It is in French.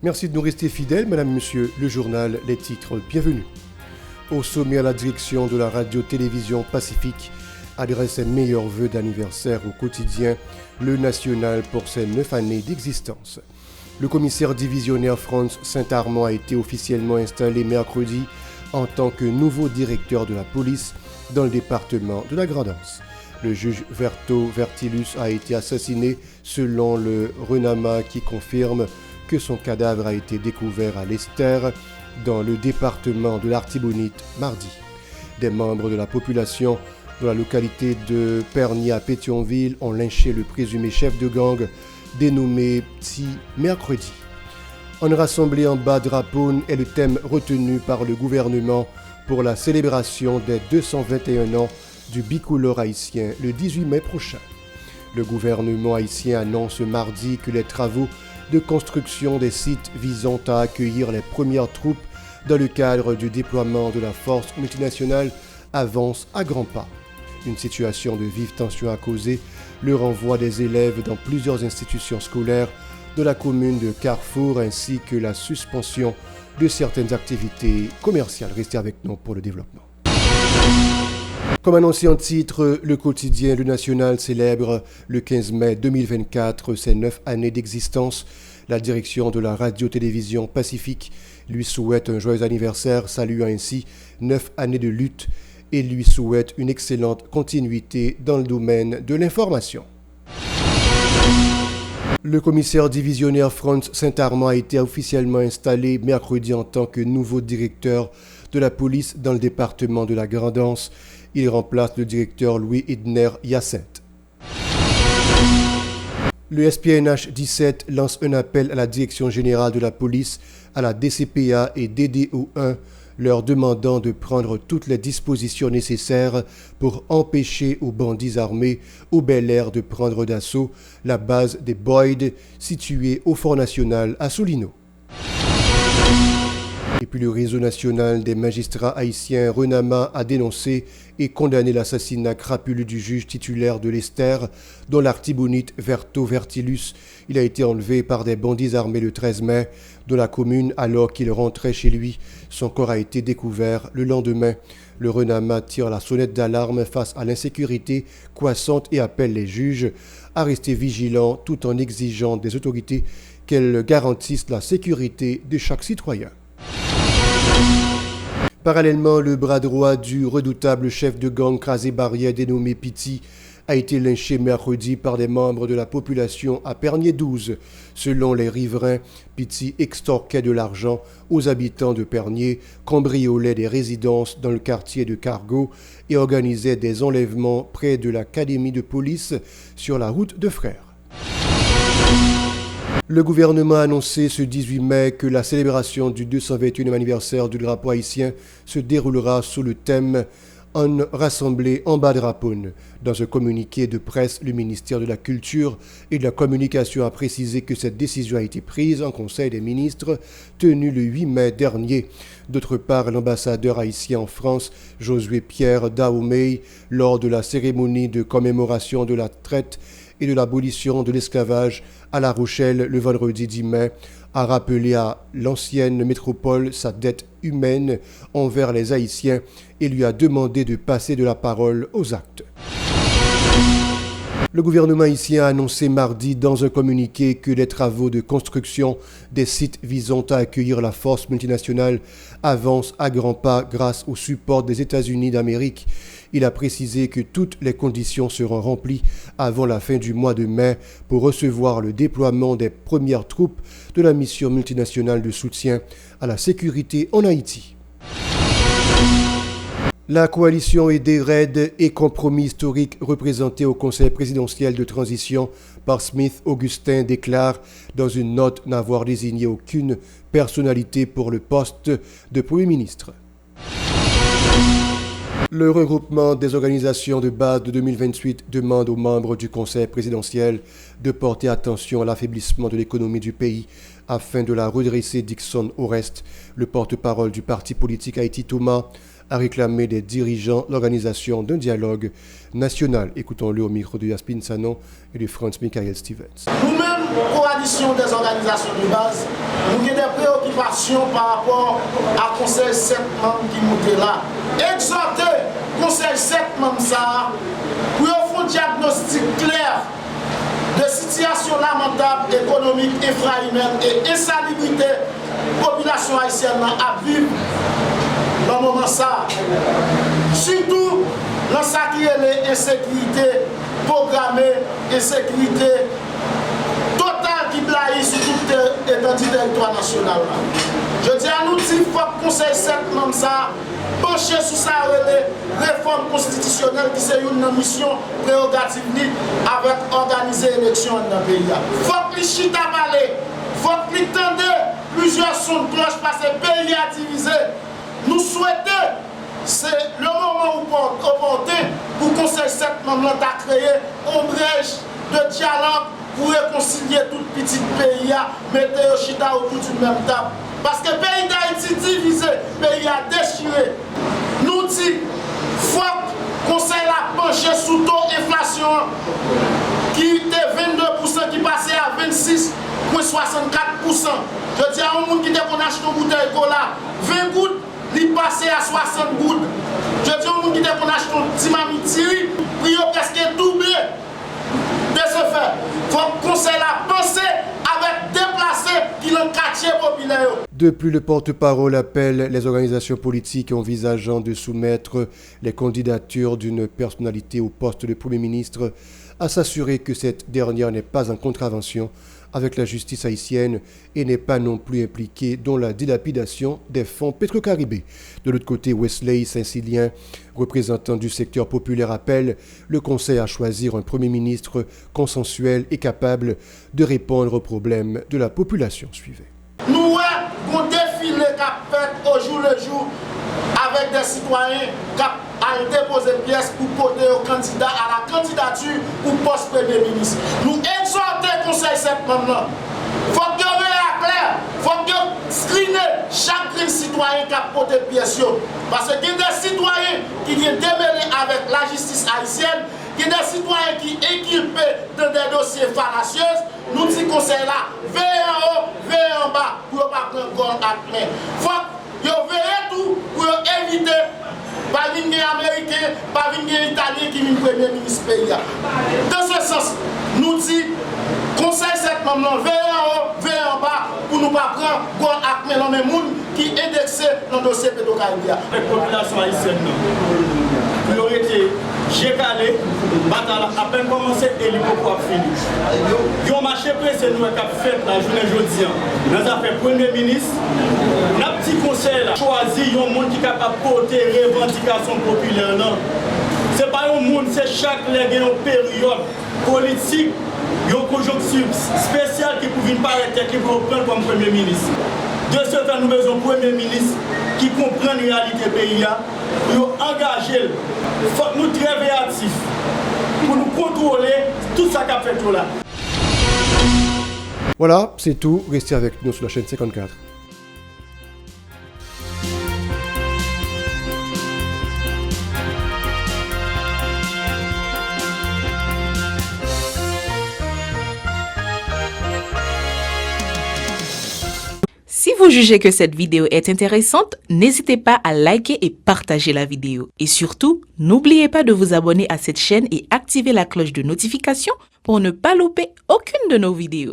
Merci de nous rester fidèles, Madame, Monsieur. Le journal, les titres, bienvenue. Au sommet, à la direction de la radio-télévision Pacifique adresse ses meilleurs vœux d'anniversaire au quotidien Le National pour ses 9 années d'existence. Le commissaire divisionnaire Franz Saint-Armand a été officiellement installé mercredi en tant que nouveau directeur de la police dans le département de la Grand'Anse. Le juge Verto Vertilus a été assassiné selon le RENAMA qui confirme que son cadavre a été découvert à l'Ester dans le département de l'Artibonite mardi. Des membres de la population de la localité de Pernier à Pétionville ont lynché le présumé chef de gang dénommé Petit mercredi. On rassemblé en bas drapeau est le thème retenu par le gouvernement pour la célébration des 221 ans du bicolore haïtien le 18 mai prochain. Le gouvernement haïtien annonce mardi que les travaux de construction des sites visant à accueillir les premières troupes dans le cadre du déploiement de la force multinationale avancent à grands pas. Une situation de vive tension a causé le renvoi des élèves dans plusieurs institutions scolaires de la commune de Carrefour ainsi que la suspension de certaines activités commerciales. Restez avec nous pour le développement. Comme annoncé en titre, le quotidien Le National célèbre le 15 mai 2024 ses 9 années d'existence. La direction de la radio-télévision Pacifique lui souhaite un joyeux anniversaire, saluant ainsi 9 années de lutte et lui souhaite une excellente continuité dans le domaine de l'information. Le commissaire divisionnaire Franz Saint-Armand a été officiellement installé mercredi en tant que nouveau directeur de la police dans le département de la Grand'Anse. Il remplace le directeur Louis Edner Hyacinthe. Le SPNH 17 lance un appel à la Direction générale de la police, à la DCPA et DDO1, leur demandant de prendre toutes les dispositions nécessaires pour empêcher aux bandits armés au Bel-Air de prendre d'assaut la base des Boyd située au Fort National à Solino. Et puis le réseau national des magistrats haïtiens RENAMA a dénoncé et condamné l'assassinat crapuleux du juge titulaire de l'Ester, dont l'Artibonite Verto Vertilus. Il a été enlevé par des bandits armés le 13 mai de la commune alors qu'il rentrait chez lui. Son corps a été découvert le lendemain. Le RENAMA tire la sonnette d'alarme face à l'insécurité croissante et appelle les juges à rester vigilants tout en exigeant des autorités qu'elles garantissent la sécurité de chaque citoyen. Parallèlement, le bras droit du redoutable chef de gang Crasé Barrière dénommé Petit a été lynché mercredi par des membres de la population à Pernier 12. Selon les riverains, Petit extorquait de l'argent aux habitants de Pernier, cambriolait des résidences dans le quartier de Cargo et organisait des enlèvements près de l'académie de police sur la route de Frères. Le gouvernement a annoncé ce 18 mai que la célébration du 221e anniversaire du drapeau haïtien se déroulera sous le thème « On rassemblé en bas drapeau ». Dans un communiqué de presse, le ministère de la Culture et de la Communication a précisé que cette décision a été prise en Conseil des ministres tenu le 8 mai dernier. D'autre part, l'ambassadeur haïtien en France, Josué Pierre Dahomey, lors de la cérémonie de commémoration de la traite et de l'abolition de l'esclavage à La Rochelle le vendredi 10 mai, a rappelé à l'ancienne métropole sa dette humaine envers les Haïtiens et lui a demandé de passer de la parole aux actes. Le gouvernement haïtien a annoncé mardi dans un communiqué que les travaux de construction des sites visant à accueillir la force multinationale avancent à grands pas grâce au support des États-Unis d'Amérique. Il a précisé que toutes les conditions seront remplies avant la fin du mois de mai pour recevoir le déploiement des premières troupes de la mission multinationale de soutien à la sécurité en Haïti. La coalition aidée RAID et compromis historique représenté au Conseil présidentiel de transition par Smith Augustin déclare dans une note n'avoir désigné aucune personnalité pour le poste de Premier ministre. Le regroupement des organisations de base de 2028 demande aux membres du Conseil présidentiel de porter attention à l'affaiblissement de l'économie du pays afin de la redresser. Dixon Orest, le porte-parole du parti politique Haïti Thomas, a réclamé des dirigeants l'organisation d'un dialogue national. Écoutons-le au micro de Yaspin Sanon et de Franz Michael Stevens. Nous-mêmes, coalition des organisations de base, nous avons des préoccupations par rapport à conseil 7 membres qui montent là. Exhorter conseil 7 membres ça pour faire un diagnostic clair de situation lamentable économique, infra-humaine et insalubrité population haïtienne à vivre dans le moment ça. Surtout dans ce qui est l'insécurité programmée, insécurité totale qui blaye sur toute l'étendue du territoire national. Je dis à nous, il faut que le Conseil 7 membres ça pencher sur sa réforme constitutionnelle qui c'est une mission prérogative avec organiser l'élection dans le pays. Il faut que les chita parler, il faut que les tende plusieurs sons de cloche parce que le pays a divisé. Nous souhaitons, c'est le moment opportun pour le Conseil 7 membres a créé une brèche de dialogue pour réconcilier tout petit pays, mettre chita autour d'une même table. Parce que le pays d'Haïti divisé, le pays a déchiré. Nous disons, il faut que le Conseil a penché sous taux d'inflation qui était 22%, qui passait à 26,64%. Je dis à un monde qui était qu'on achète une bouteille de cola, 20 gouttes, il passait à 60 gouttes. Je dis à un monde qui était qu'on achète un petit mamiti, il a presque doublé. De ce fait, il faut que le Conseil a pensé avec déplacé qui l'ont quartier populaire. Depuis, le porte-parole appelle les organisations politiques envisageant de soumettre les candidatures d'une personnalité au poste de Premier ministre à s'assurer que cette dernière n'est pas en contravention avec la justice haïtienne et n'est pas non plus impliquée dans la dilapidation des fonds pétro-caribés. De l'autre côté, Wesley Saint-Cilien, représentant du secteur populaire, appelle le Conseil à choisir un Premier ministre consensuel et capable de répondre aux problèmes de la population. Suivez. Nous avons défilé qu'a fait au jour le jour avec des citoyens qui ont déposé pièces pour porter au candidat à la candidature pour poste Premier ministre. Nous exhortons le Conseil 7 membres. Il faut que vous ayez clair, il faut que vous screenez chaque citoyen qui a porté pièces. Parce qu'il y a des citoyens qui viennent démêler avec la justice haïtienne, il y a des citoyens qui sont équipés dans des dossiers fallacieux. Nous disons conseil là, veillez en haut, veillez en bas pour ne pas prendre gomme à main. Il faut que vous veillez tout pour éviter pas venir américain, pas venir italien qui vient premier ministre pays. Dans ce sens, nous disons conseil 7 membres, veillez en haut, veillez en bas pour ne pas prendre gomme à main dans les gens qui sont indexés dans le dossier pétro-caribéen. La population haïtienne, priorité. J'ai calé, bataille à peine commencé et l'hypocrisie fini. Ils ont marché pressé nous qui a fait la journée jeudi. Nous avons fait Premier ministre. Notre petit conseil a choisi un monde qui est capable de porter revendication populaire. Ce n'est pas un monde, c'est chaque période politique, une conjoncture spéciale qui peut paraître qui peut prendre comme Premier ministre. De ce fait, nous avons un Premier ministre qui comprend la réalité du pays, pour engager, il faut que nous soyons très réactifs, pour nous contrôler tout ça qu'a fait tout là. Voilà, c'est tout. Restez avec nous sur la chaîne 54. Si vous jugez que cette vidéo est intéressante, n'hésitez pas à liker et partager la vidéo. Et surtout, n'oubliez pas de vous abonner à cette chaîne et activer la cloche de notification pour ne pas louper aucune de nos vidéos.